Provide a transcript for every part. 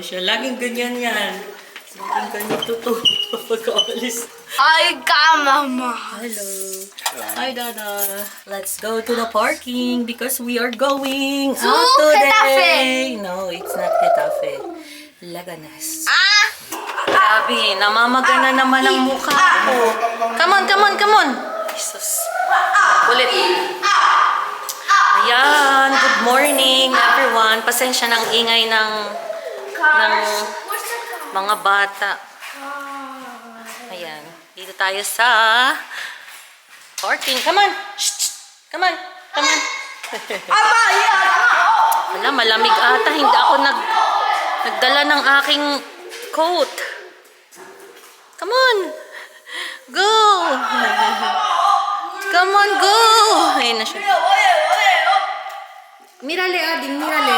siya. Laging ganyan yan. Laging ganito to. Pagkaalis. Ay, Mama. Hello. Hi, Dada. Let's go to the parking because we are going out today. Getafe. No, it's not Getafe. Laganas. Grabe, namamagana naman ang mukha ko. Come on, come on, come on. Jesus. Ulit. Ayan, good morning everyone. Pasensya ng ingay ng mga bata. Ayan, dito tayo sa parking. Come on. Come on. Come on. Wala, malamig ata. Hindi ako nagdala ng aking coat. Come on. Go. Come on, go. Ayun na siya. Mirale, ading, mirale.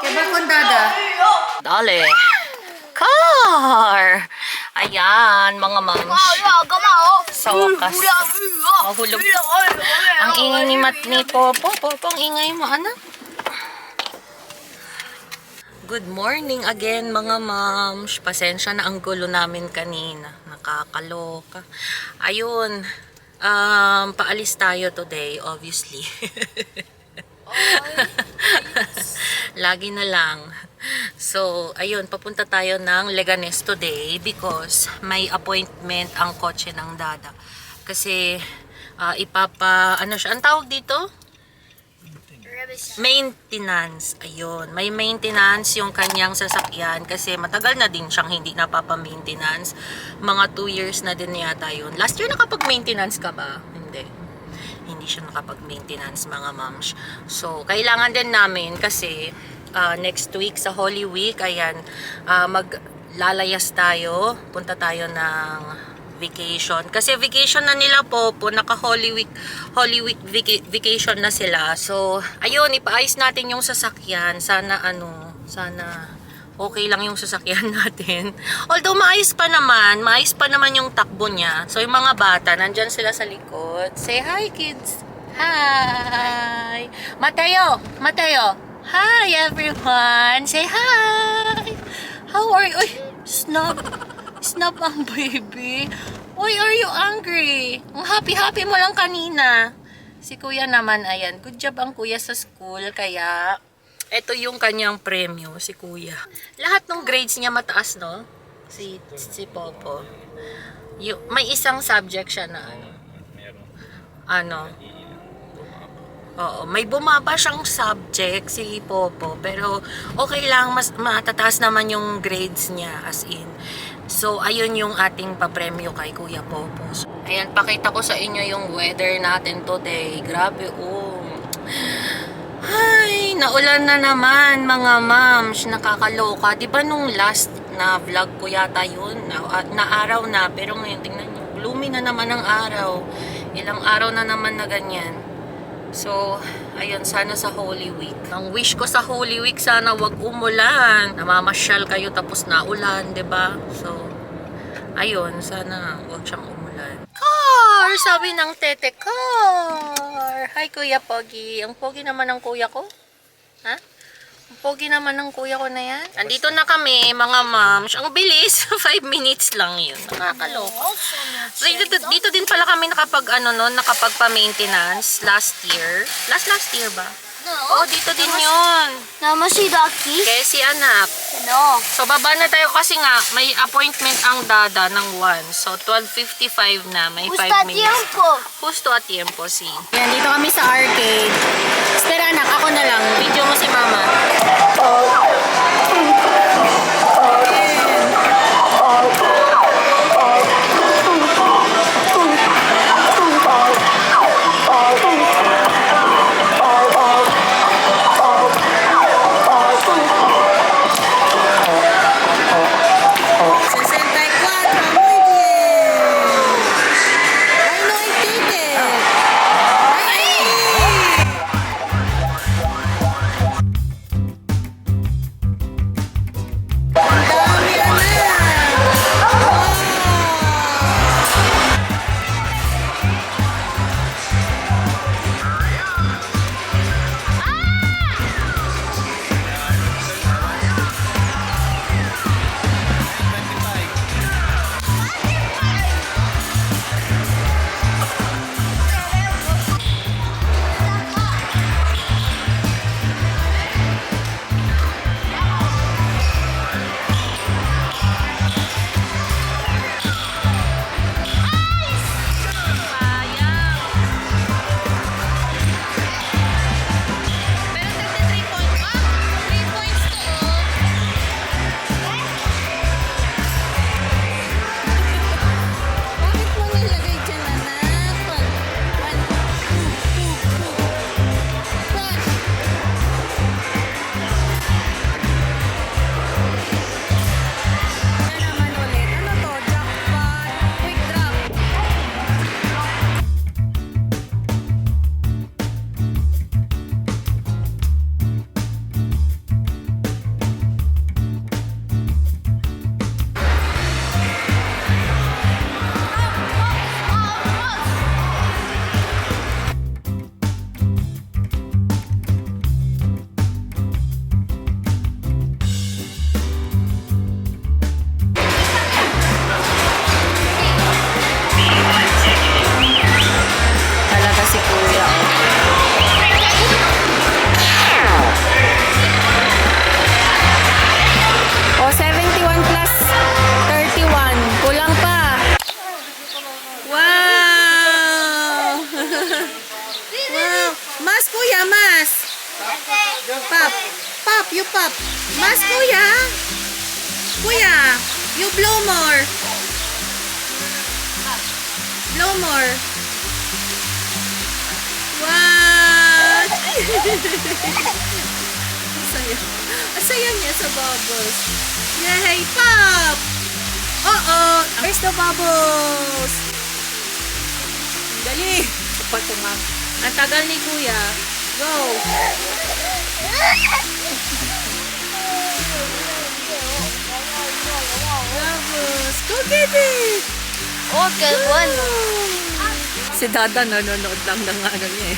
Kaya ba kung Dada? Dale. Car. Ayan, mga moms. Sa wakas. Mahulog. Ang ingay ni Popo. Popo, ang ingay mo, anak. Good morning again, mga moms. Pasensya na ang gulo namin kanina. Nakakaloka. Ayun. Paalis tayo today, obviously. Lagi na lang. So, ayun, papunta tayo ng Leganes today because may appointment ang kotse ng Dada. Kasi, ano siya, ang tawag dito? Maintenance. Ayun, may maintenance yung kanyang sasakyan kasi matagal na din siyang hindi napapa-maintenance. Mga 2 years na din yata yun. Last year nakapag-maintenance ka ba? Hindi siya nakapag-maintenance, mga moms. So, kailangan din namin kasi next week sa Holy Week, ayan, maglalayas tayo. Punta tayo ng vacation. Kasi vacation na nila po, naka Holy Week vacation na sila. So, ayun, ipaayos natin yung sasakyan. Sana okay lang yung sasakyan natin. Although maayos pa naman yung takbo niya. So yung mga bata, nandyan sila sa likod. Say hi, kids. Hi. Mateo. Hi, everyone. Say hi. How are you? Uy, snap ang baby. Why are you angry? Ang happy mo lang kanina. Si kuya naman, ayan. Good job ang kuya sa school, kaya ito yung kanyang premyo, si kuya. Lahat ng grades niya mataas, no? Si Popo. May isang subject siya na Oo, may bumaba siyang subject, si Popo. Pero okay lang, mas matataas naman yung grades niya, as in. So, ayun yung ating papremyo kay Kuya Popo. So, ayan, pakita ko sa inyo yung weather natin today. Grabe, Ay, naulan na naman, mga moms. Nakakaloka. Diba nung last na vlog ko yata yun? Na araw na. Pero ngayon, tingnan nyo. Gloomy na naman ang araw. Ilang araw na naman na ganyan. So, ayun, sana sa Holy Week. Ang wish ko sa Holy Week, sana wag umulan. Namamasyal kayo tapos naulan, diba? So, ayun, sana wag siyang umulan. Car! Sabi ng tete, car! Hi, Kuya Pogi. Ang pogi naman ng kuya ko. Ha? Ang pogi naman ng kuya ko na yan. Andito na kami, mga moms. Ang bilis. 5 minutes lang yun. Nakakaloka. So, dito din pala kami nakapagpa-maintenance last year. Last year ba? Oo, dito din yun. Nama si Ducky? Kaya si anak. No. So, baba na tayo kasi nga, may appointment ang Dada ng 1. So, 12:55 na. May 5 minutes. Justo a tiempo, si. Yan, dito kami sa arcade. Espera, anak, ako na lang. Video mo si mama. You pop. Mas, kuya. Kuya, you blow more. Blow more. What? Asaya. Asaya niya sa bubbles. Yay, pop! Oo! Where's the bubbles? Dali! Patumang. Ang tagal ni kuya. Go! Bubbles! Go get it! Okay, one. Si Dada nanonood lang ng ano niya eh.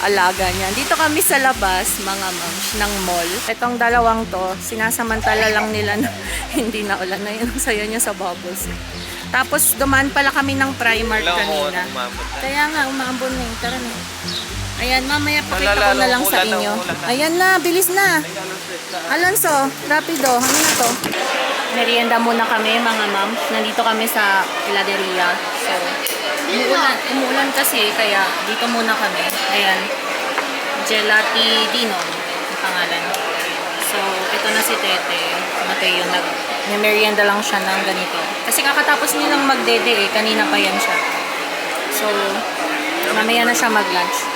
Alaga niya. Dito kami sa labas, mga moms, ng mall. Itong dalawang to, sinasamantala lang nila na hindi na ulan na yun. Ang saya niya sa bubbles. Tapos dumaan pala kami ng Primark kanina. Kaya nga, umaambon na yun. Tara na. Ayan, mamaya pakita ko na lang sa inyo. Ayan na, bilis na. Alonso, rapido. Ano na to? Merienda muna kami, mga moms. Nandito kami sa heladeria. So, umuulan kasi, kaya dito muna kami. Ayan. Gelati Dino, ang pangalan. So, ito na si Tete. Mateo, nag-merienda lang siya ng ganito. Kasi kakatapos nilang magdede eh. Kanina pa yan siya. So, mamaya na siya mag-lunch.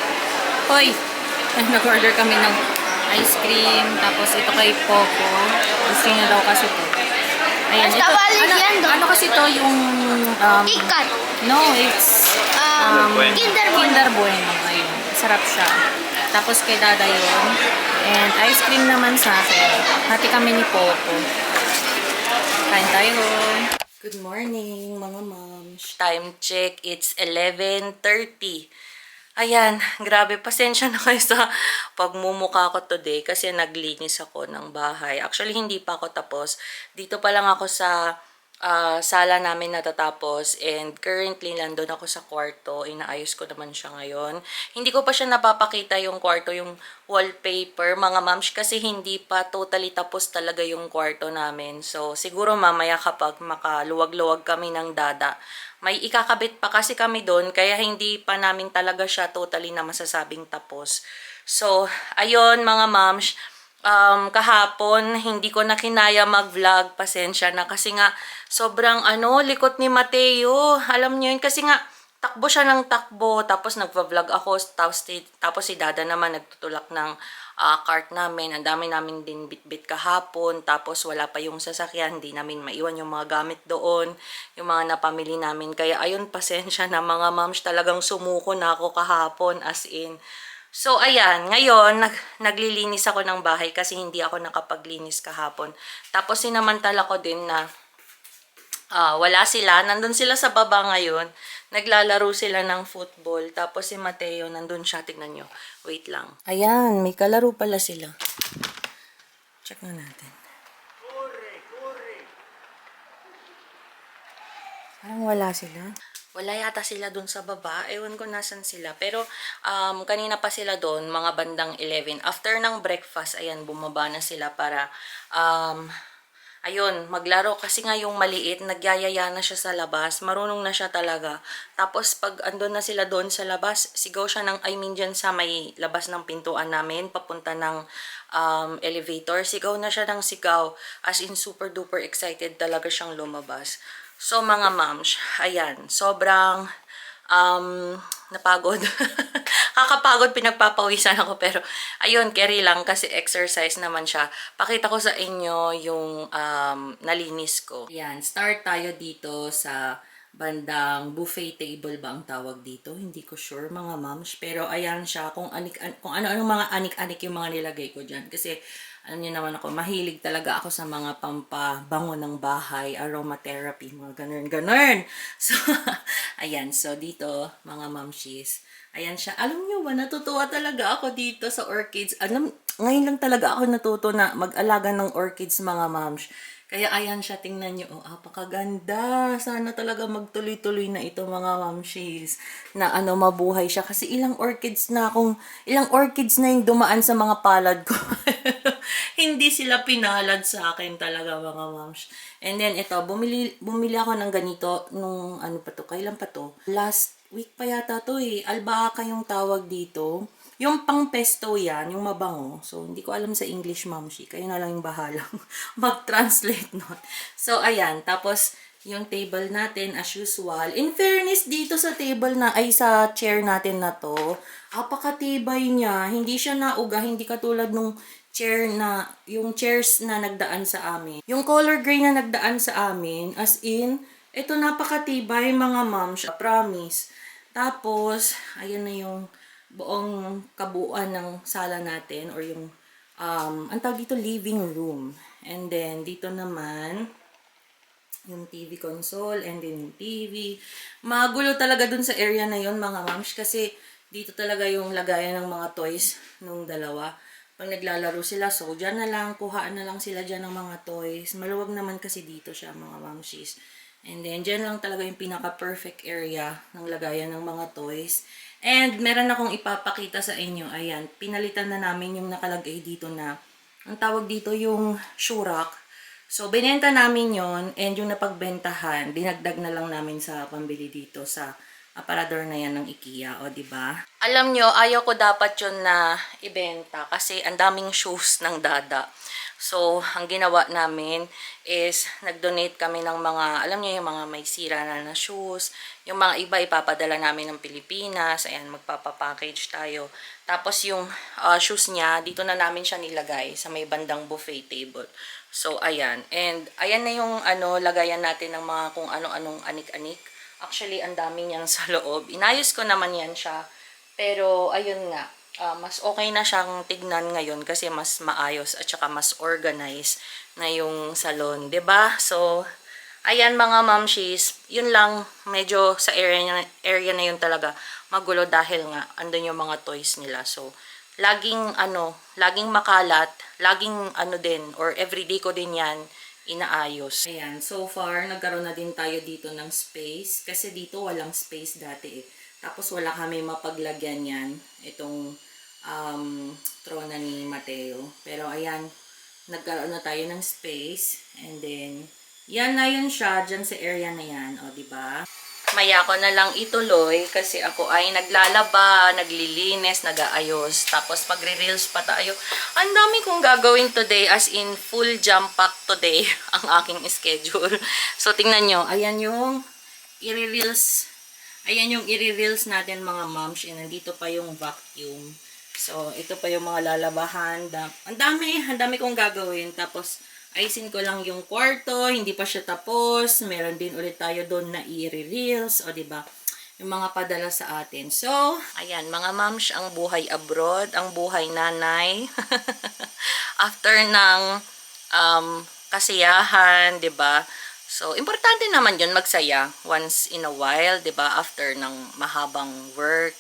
Hoy! Nag-order kami ng ice cream. Tapos ito kay Poco. Gusto niya daw kasi to. Ayan, Basta ito. balik yan doon. Ano kasi to yung... KitKat. No, it's... Kinder Bueno. Kinder Bueno. Ayun. Sarap siya. Tapos kay Dada yun. And ice cream naman sa akin. Hati kami ni Popo. Kain tayo. Good morning, mga moms. Time check. It's 11:30. Ayan, grabe. Pasensya na kayo sa pagmumukha ko today kasi naglinis ako ng bahay. Actually, hindi pa ako tapos. Dito pa lang ako sa sala namin natatapos and currently nandun ako sa kwarto. Inaayos ko naman siya ngayon. Hindi ko pa siya napapakita yung kwarto, yung wallpaper, mga moms, kasi hindi pa totally tapos talaga yung kwarto namin. So, siguro mamaya kapag makaluwag-luwag kami ng Dada, may ikakabit pa kasi kami doon, kaya hindi pa namin talaga siya totally na masasabing tapos. So, ayun mga moms, kahapon hindi ko na kinaya mag-vlog, pasensya na kasi nga sobrang likot ni Mateo. Alam niyo yun kasi nga takbo siya ng takbo, tapos nagva-vlog ako, tapos si Dada naman nagtutulak ng cart namin. Ang dami namin din bit-bit kahapon, tapos wala pa yung sasakyan, hindi namin maiwan yung mga gamit doon, yung mga napamili namin. Kaya ayun, pasensya na mga moms, talagang sumuko na ako kahapon, as in. So, ayan, ngayon, naglilinis ako ng bahay kasi hindi ako nakapaglinis kahapon. Tapos, sinamantala ko din na wala sila. Nandun sila sa baba ngayon. Naglalaro sila ng football. Tapos, si Mateo, nandun siya. Tignan nyo. Wait lang. Ayan, may kalaro pala sila. Check na natin. Parang wala sila. Wala yata sila dun sa baba. Ewan ko nasan sila. Pero kanina pa sila doon, mga bandang 11. After ng breakfast, ayan, bumaba na sila para ayun, maglaro. Kasi nga yung maliit, nagyayaya na siya sa labas. Marunong na siya talaga. Tapos pag andun na sila doon sa labas, sigaw siya ng, dyan sa may labas ng pintuan namin, papunta ng elevator. Sigaw na siya ng sigaw. As in, super duper excited talaga siyang lumabas. So, mga moms, ayan, sobrang napagod. Kakapagod, pinagpapawisan ako, pero ayun, carry lang kasi exercise naman siya. Pakita ko sa inyo yung nalinis ko. Ayan, start tayo dito sa bandang buffet table ba ang tawag dito? Hindi ko sure, mga moms. Pero ayan siya, kung ano-ano mga anik-anik yung mga nilagay ko dyan. Kasi alam niyo naman ako, mahilig talaga ako sa mga pampabango ng bahay, aromatherapy, mga ganun. So, ayan. So, dito, mga momshies. Ayan siya. Alam niyo ba, natutuwa talaga ako dito sa orchids. Ngayon lang talaga ako natuto na mag-alaga ng orchids, mga moms. Kaya ayan siya, tingnan niyo. Oh, apakaganda. Sana talaga magtuloy-tuloy na ito, mga momshies. Na mabuhay siya. Kasi ilang orchids na yung dumaan sa mga palad ko. Hindi sila pinalad sa akin talaga, mga moms. And then ito, bumili ako ng ganito nung kailan pa to? Last week pa yata to eh. Albahaca yung tawag dito. Yung pang pesto yan, yung mabango. So, hindi ko alam sa English, Mamshi. Kayo na lang yung bahalang mag-translate nun. So, ayan. Tapos, yung table natin, as usual. In fairness, dito sa table na, ay sa chair natin na to, apakatibay niya. Hindi siya nauga, hindi katulad nung chair na, yung chairs na nagdaan sa amin. Yung color gray na nagdaan sa amin, as in, ito napakatibay mga moms, promise. Tapos, ayan na yung buong kabuuan ng sala natin or yung, ang tawag dito, living room. And then, dito naman, yung TV console and then yung TV. Magulo talaga dun sa area na yon mga moms kasi dito talaga yung lagayan ng mga toys nung dalawa. Pag naglalaro sila, so dyan na lang, kuhaan na lang sila dyan ng mga toys. Maluwag naman kasi dito siya mga momshies. And then, dyan lang talaga yung pinaka-perfect area ng lagayan ng mga toys. And meron akong ipapakita sa inyo. Ayan, pinalitan na namin yung nakalagay dito na, ang tawag dito yung shoe rack. So, binenta namin yon and yung napagbentahan, dinagdag na lang namin sa pambili dito sa aparador na yan ng IKEA, o diba? Alam nyo, ayaw ko dapat yun na ibenta kasi ang daming shoes ng dada. So, ang ginawa namin is nag-donate kami ng mga, alam nyo yung mga may sira na shoes. Yung mga iba ipapadala namin ng Pilipinas. Ayan, magpapapackage tayo. Tapos yung shoes niya, dito na namin siya nilagay sa may bandang buffet table. So, ayan. And, ayan na yung lagayan natin ng mga kung ano-anong anik-anik. Actually, ang dami niyan sa loob. Inayos ko naman yan siya. Pero, ayun nga. Mas okay na siyang tignan ngayon kasi mas maayos at saka mas organized na yung salon. 'Di ba? So, ayan mga momshies. Yun lang. Medyo sa area na yun talaga magulo dahil nga andun yung mga toys nila. So, laging makalat. Laging din or everyday ko din yan inaayos. Ayan, so far, nagkaroon na din tayo dito ng space. Kasi dito walang space dati eh. Tapos wala kami mapaglagyan yan. Itong trona ni Mateo. Pero ayan, nagkaroon na tayo ng space. And then, yan na yun siya dyan sa area na yan. O, diba? Maya ko na lang ituloy kasi ako ay naglalaba, naglilinis, nag-aayos. Tapos magre-reels pa tayo. Ang dami kong gagawin today as in full jam pack today ang aking schedule. So tingnan nyo, ayan yung i-reels. Ayan yung i-reels natin mga moms. And nandito pa yung vacuum. So ito pa yung mga lalabahan. Ang dami kong gagawin. Tapos ayusin ko lang yung kwarto, hindi pa siya tapos. Meron din ulit tayo doon na i-reels, o diba? Yung mga padala sa atin. So, ayan, mga moms, ang buhay abroad, ang buhay nanay. After ng kasiyahan, diba? So, importante naman yun magsaya once in a while, diba? After ng mahabang work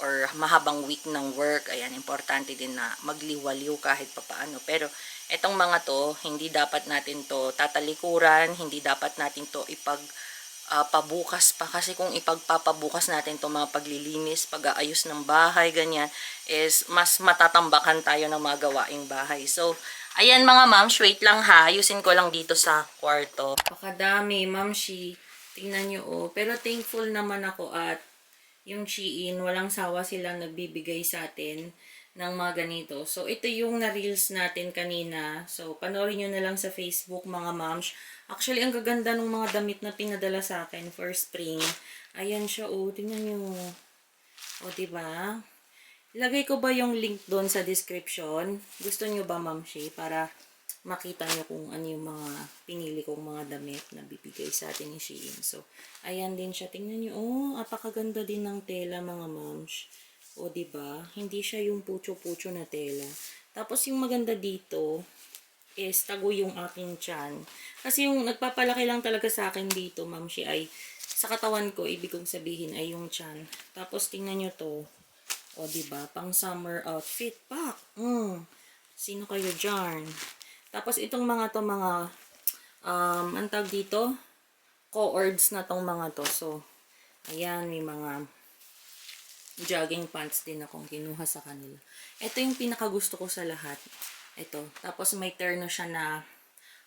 or mahabang week ng work, ayan, importante din na magliwaliw kahit papaano. Pero, etong mga to, hindi dapat natin to tatalikuran, hindi dapat natin to pabukas pa. Kasi kung ipagpapabukas natin to mga paglilinis, pag-aayos ng bahay, ganyan, is mas matatambakan tayo ng mga gawaing bahay. So, ayan mga moms, wait lang ha. Ayusin ko lang dito sa kwarto. Pakadami, mamshi. Tingnan nyo oh. Pero thankful naman ako at yung Shein, walang sawa silang nagbibigay sa atin ng mga ganito. So, ito yung na-reels natin kanina. So, panoorin nyo na lang sa Facebook, mga moms. Actually, ang gaganda ng mga damit na pinadala sa akin for spring. Ayan siya, oh. Tingnan nyo. O, diba? Ilagay ko ba yung link doon sa description? Gusto nyo ba, mamshi? Para makita nyo kung ano yung mga pinili kong mga damit na bibigay sa atin ni Shein. So, ayan din siya. Tingnan nyo, oh. Apakaganda din ng tela, mga moms. O, diba? Hindi siya yung pucho-pucho na tela. Tapos, yung maganda dito is tago yung aking tiyan. Kasi yung nagpapalaki lang talaga sa akin dito, mamshi, ay sa katawan ko, ibig kong sabihin ay yung tiyan. Tapos, tingnan nyo to. O, diba? Pang summer outfit. Pak! Sino kayo dyan? Tapos, itong mga to, mga, ang tawag dito, co-ords na tong mga to. So, ayan, may mga jogging pants din akong kinuha sa kanila. Ito yung pinakagusto ko sa lahat. Ito. Tapos may terno siya na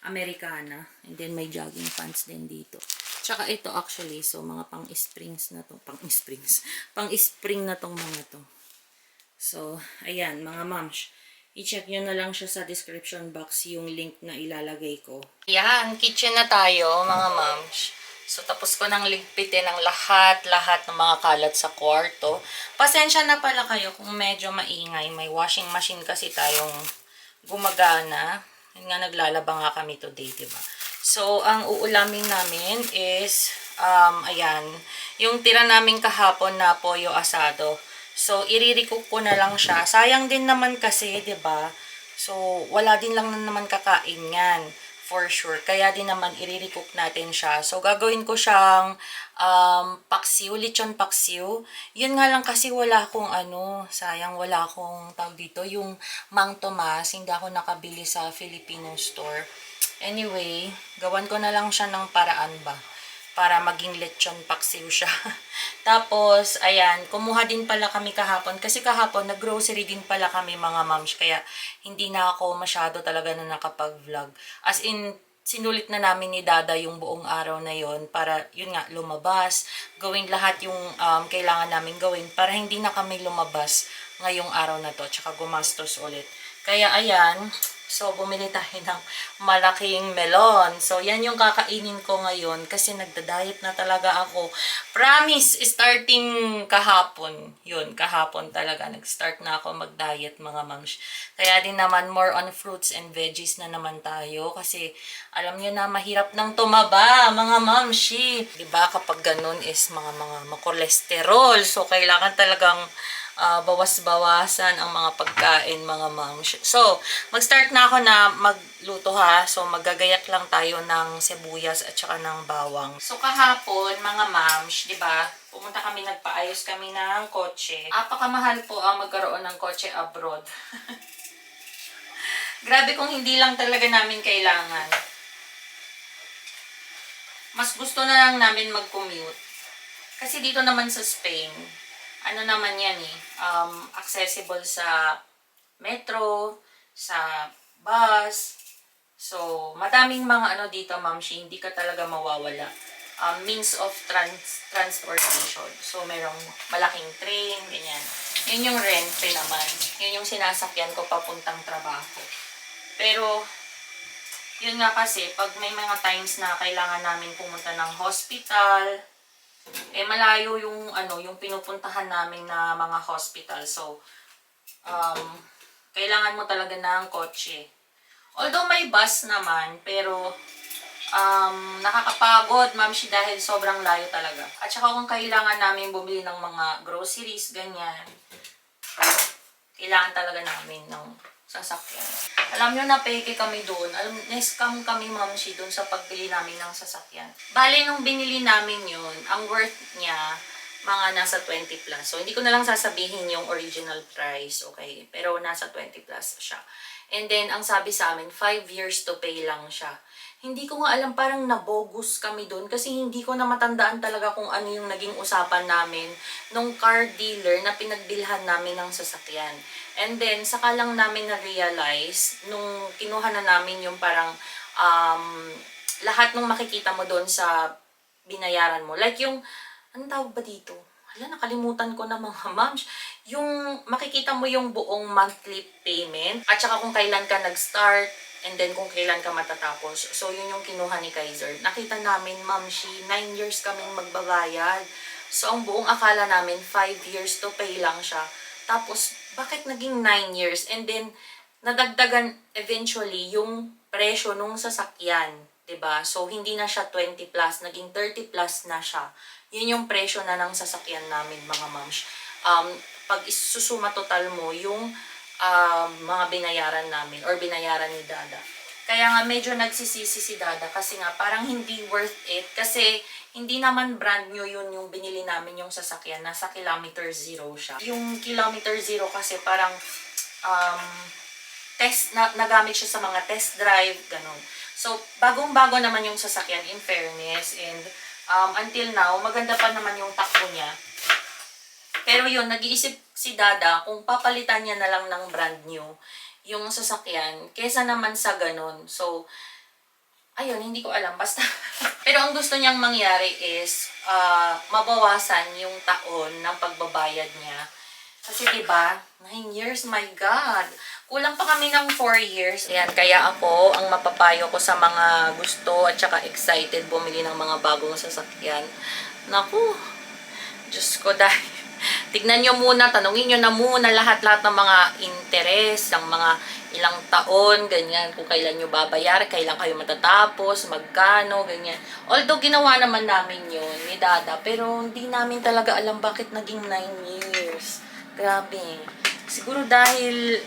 Americana. And then may jogging pants din dito. Tsaka ito actually. So mga pang-springs na to. Pang-spring na tong mga to. So, ayan mga moms. I-check nyo na lang siya sa description box yung link na ilalagay ko. Ayan, kitchen na tayo mga moms. So, tapos ko nang ligpitin ang lahat ng mga kalat sa kwarto. Pasensya na pala kayo kung medyo maingay. May washing machine kasi tayong gumagana. Yun nga, naglalaba nga kami today, diba? So, ang uulamin namin is, ayan, yung tira namin kahapon na pollo asado. So, iririkook ko na lang siya. Sayang din naman kasi, 'di ba? So, wala din lang naman kakain yan. For sure. Kaya din naman iririkook natin siya. So, gagawin ko siyang paksiw, lechon paksiw. Yun nga lang kasi wala akong sayang wala akong tawag dito, yung Mang Tomas. Hindi ako nakabili sa Filipino store. Anyway, gawan ko na lang siya ng paraan ba para maging lechon paksiw siya. Tapos, ayan, kumuha din pala kami kahapon. Kasi kahapon, nag-grocery din pala kami mga moms. Kaya, hindi na ako masyado talaga na nakapag-vlog. As in, sinulit na namin ni Dada yung buong araw na yon para, yun nga, lumabas. Gawin lahat yung kailangan namin gawin para hindi na kami lumabas ngayong araw na to. Tsaka gumastos ulit. Kaya, ayan, so, bumili tayo ng malaking melon. So, yan yung kakainin ko ngayon kasi nagda-diet na talaga ako. Promise, starting kahapon. Yun, kahapon talaga. Nag-start na ako mag-diet mga moms. Kaya din naman more on fruits and veggies na naman tayo. Kasi alam nyo na mahirap nang tumaba mga momshi. Diba kapag ganun is mga makolesterol. So, kailangan talagang bawas-bawasan ang mga pagkain mga moms. So, mag-start na ako na magluto ha. So, maggagayak lang tayo ng sibuyas at saka ng bawang. So, kahapon mga moms, di ba? Pumunta kami, nagpaayos kami ng kotse. Apakamahal po ang magkaroon ng kotse abroad. Grabe kung hindi lang talaga namin kailangan. Mas gusto na lang namin mag-commute. Kasi dito naman sa Spain, ano naman yan accessible sa metro, sa bus. So, madaming mga dito, mamshi, hindi ka talaga mawawala. Means of transportation. So, merong malaking train, ganyan. Yun yung rente naman. Yun yung sinasakyan ko papuntang trabaho. Pero, yun nga kasi, pag may mga times na kailangan namin pumunta ng hospital, malayo yung yung pinupuntahan namin na mga hospital. So, kailangan mo talaga ng kotse. Although may bus naman, pero nakakapagod, mamshi, dahil sobrang layo talaga. At saka kung kailangan namin bumili ng mga groceries, ganyan, kailangan talaga namin ng sasakyan. Alam nyo, napeke kami doon. Na-scam kami, mamshi, doon sa pagbili namin ng sasakyan. Bale, nung binili namin yun, ang worth niya, mga nasa 20 plus. So, hindi ko na lang sasabihin yung original price, okay? Pero nasa 20 plus siya. And then, ang sabi sa amin, 5 years to pay lang siya. Hindi ko nga alam, parang nabogus kami doon kasi hindi ko na matandaan talaga kung ano yung naging usapan namin nung car dealer na pinagbilhan namin ng sasakyan. And then, saka lang namin na-realize nung kinuha na namin yung parang lahat nung makikita mo doon sa binayaran mo. Like yung, anong tawag ba dito? Hala, nakalimutan ko na mga moms. Yung makikita mo yung buong monthly payment at saka kung kailan ka nag-start and then kung kailan ka matatapos. So, yun yung kinuha ni Kaiser. Nakita namin, mamshi, 9 years kaming magbabayad. So, ang buong akala namin, 5 years to pay lang siya. Tapos, bakit naging 9 years? And then, nadagdagan eventually yung presyo nung sasakyan. 'Di ba? So, hindi na siya 20 plus, naging 30 plus na siya. Yun yung presyo na ng sasakyan namin, mga moms. Pag isusuma total mo, yung mga binayaran namin or binayaran ni Dada. Kaya nga medyo nagsisisi si Dada kasi nga parang hindi worth it kasi hindi naman brand new yun yung binili namin yung sasakyan. Nasa kilometer zero siya. Yung kilometer zero kasi parang nagamit siya sa mga test drive, ganun. So, bagong-bago naman yung sasakyan in fairness and until now, maganda pa naman yung takbo niya. Pero yun, nag-iisip si Dada kung papalitan niya na lang ng brand new yung sasakyan kesa naman sa ganun. So, ayun, hindi ko alam. Basta, pero ang gusto niyang mangyari is mabawasan yung taon ng pagbabayad niya. Kasi diba, 9 years, my God. Kulang pa kami ng 4 years. Ayan, kaya ako, ang mapapayo ko sa mga gusto at saka excited bumili ng mga bagong sasakyan. Naku, Diyos ko, dahil tignan nyo muna, tanungin nyo na muna lahat-lahat ng mga interest, ng mga ilang taon, ganyan, kung kailan nyo babayar, kailan kayo matatapos, magkano, ganyan. Although, ginawa naman namin yun ni Dada, pero hindi namin talaga alam bakit naging 9 years. Grabe. Siguro dahil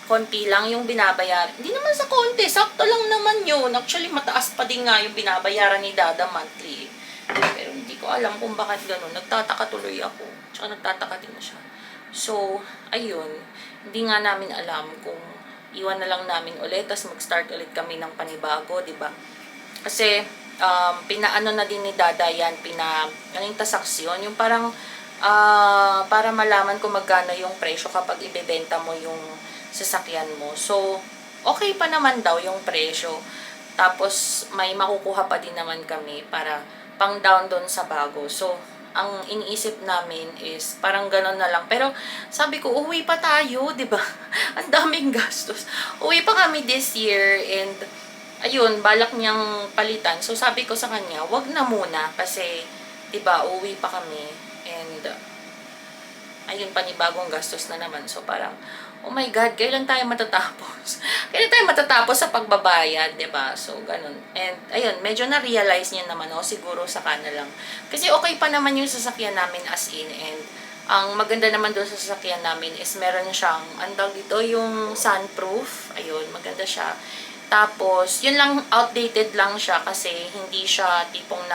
konti lang yung binabayar. Hindi naman sa konti, sakto lang naman yun. Actually, mataas pa din nga yung binabayaran ni Dada monthly. Pero hindi ko alam kung bakit ganun. Nagtataka tuloy ako. Tsaka nagtataka din siya. So, ayun. Hindi nga namin alam kung iwan na lang namin ulit, tapos mag-start ulit kami ng panibago, di ba? Kasi, pinaano na din ni Dada yan, yung tasaksyon, yung parang, para malaman kung magkano yung presyo kapag ibebenta mo yung sasakyan mo. So, okay pa naman daw yung presyo. Tapos, may makukuha pa din naman kami para pang down doon sa bago. So, ang iniisip namin is parang gano'n na lang. Pero sabi ko, uwi pa tayo, 'di ba? Ang daming gastos. Uwi pa kami this year and ayun, balak niyang palitan. So sabi ko sa kanya, wag na muna kasi 'di ba, uwi pa kami and ayun, panibagong gastos na naman. So parang, oh my God, kailan tayo matatapos? Kailan tayo matatapos sa pagbabayad, 'di ba? So, ganun. And, ayun, medyo na-realize niya naman, oh, siguro saka na lang. Kasi okay pa naman yung sasakyan namin as in, and ang maganda naman doon sa sasakyan namin is meron siyang, andang dito, yung sunroof. Ayun, maganda siya. Tapos, yun lang, outdated lang siya kasi hindi siya tipong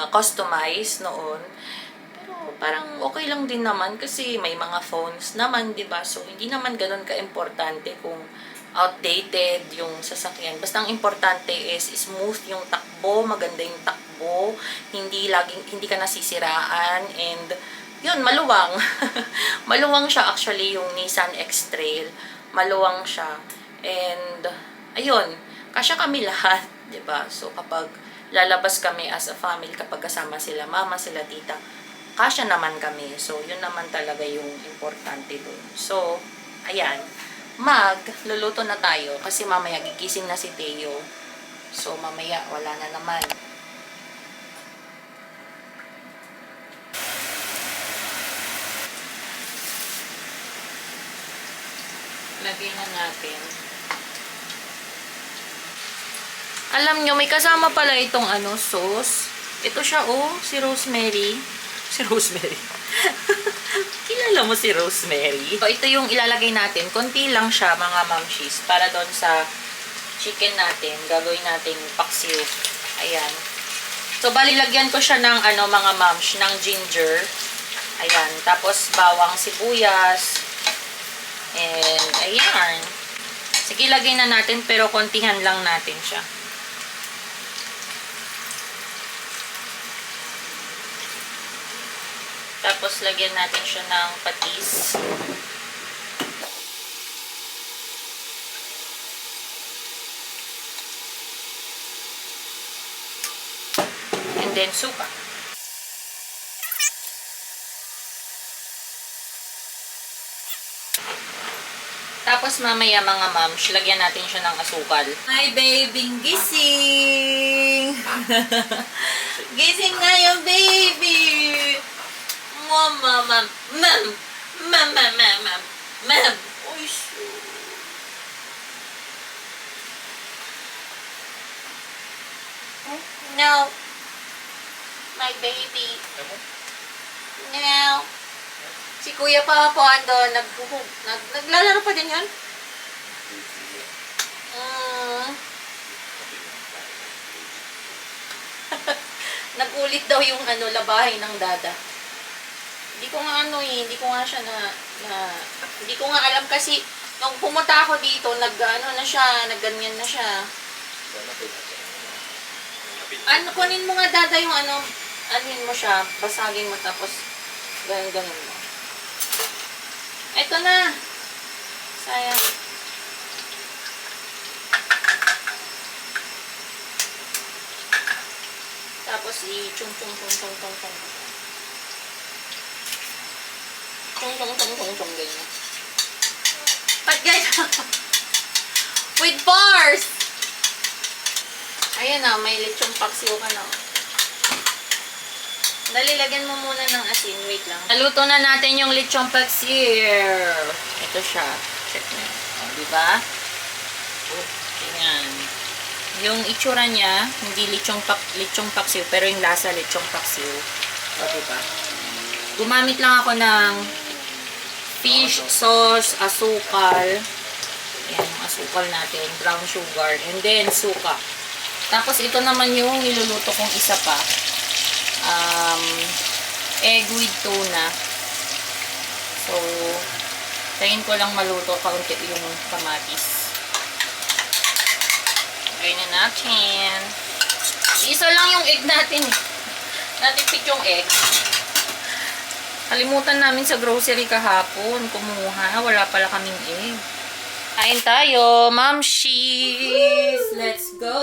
customize noon. Parang okay lang din naman kasi may mga phones naman, 'di ba? So hindi naman ganoon ka-importante kung outdated yung sasakyan. Basta ang importante is smooth yung takbo, maganda yung takbo, hindi ka nasisiraan, and yun, maluwang. Maluwang siya actually yung Nissan X-Trail. Maluwang siya. And ayun, kasya kami lahat, 'di ba? So kapag lalabas kami as a family, kapag kasama sila mama, sila tita, kasya naman kami. So, yun naman talaga yung importante dun. So, ayan. Luluto na tayo. Kasi mamaya gigising na si Teo. So, mamaya wala na naman. Lagyan na natin. Alam nyo, may kasama pala itong sauce. Ito siya, si Rosemary. Si Rosemary. Kilala mo si Rosemary? So, ito yung ilalagay natin. Konti lang siya, mga mamshis. Para doon sa chicken natin. Gagawin natin paksiw. Ayan. So, balilagyan ko siya ng, mga mamsh, ng ginger. Ayan. Tapos, bawang sibuyas. And, ayan. Sige, lagay na natin, pero kontihan lang natin siya. Tapos, lagyan natin siya ng patis. And then, suka. Tapos, mamaya mga mams, lagyan natin siya ng asukal. Hi, baby! Gising! Gising na yung baby! Mama, ma'am, ma'am, ma'am, ma'am, ma'am, ma'am, ma'am. Uy, no. My baby. No. Si Kuya pa po ando, naglalaro pa din yan? Nagulit daw yung labahin ng Dada. Hindi ko nga hindi ko nga siya hindi ko nga alam kasi nung pumunta ako dito, nagganyan na siya. Kunin mo nga Dada yung anuin mo siya, basagin mo tapos ganun mo. Ito na. Sayang. Tapos i-chung. Ganyan. Ba't ganyan? With bars! Ayan na, may lechong paksiw ka na. Dali, lagyan mo muna ng asin. Wait lang. Naluto na natin yung lechong paksiw. Ito siya. Check na. O, diba? Oh, tingnan. Yung itsura niya, hindi lechong paksiw, pero yung lasa lechong paksiw. O, diba? Gumamit lang ako ng fish sauce, asukal. Ayan, yung asukal natin. Brown sugar. And then, suka. Tapos, ito naman yung niluluto kong isa pa. Egg with tuna. So, tayin ko lang maluto kaunti yung kamatis. Lagay na natin. Isa lang yung egg natin. Natipid yung egg. Kalimutan namin sa grocery kahapon. Kumuha. Wala pala kaming egg. Kain tayo. Mamshies! Let's go!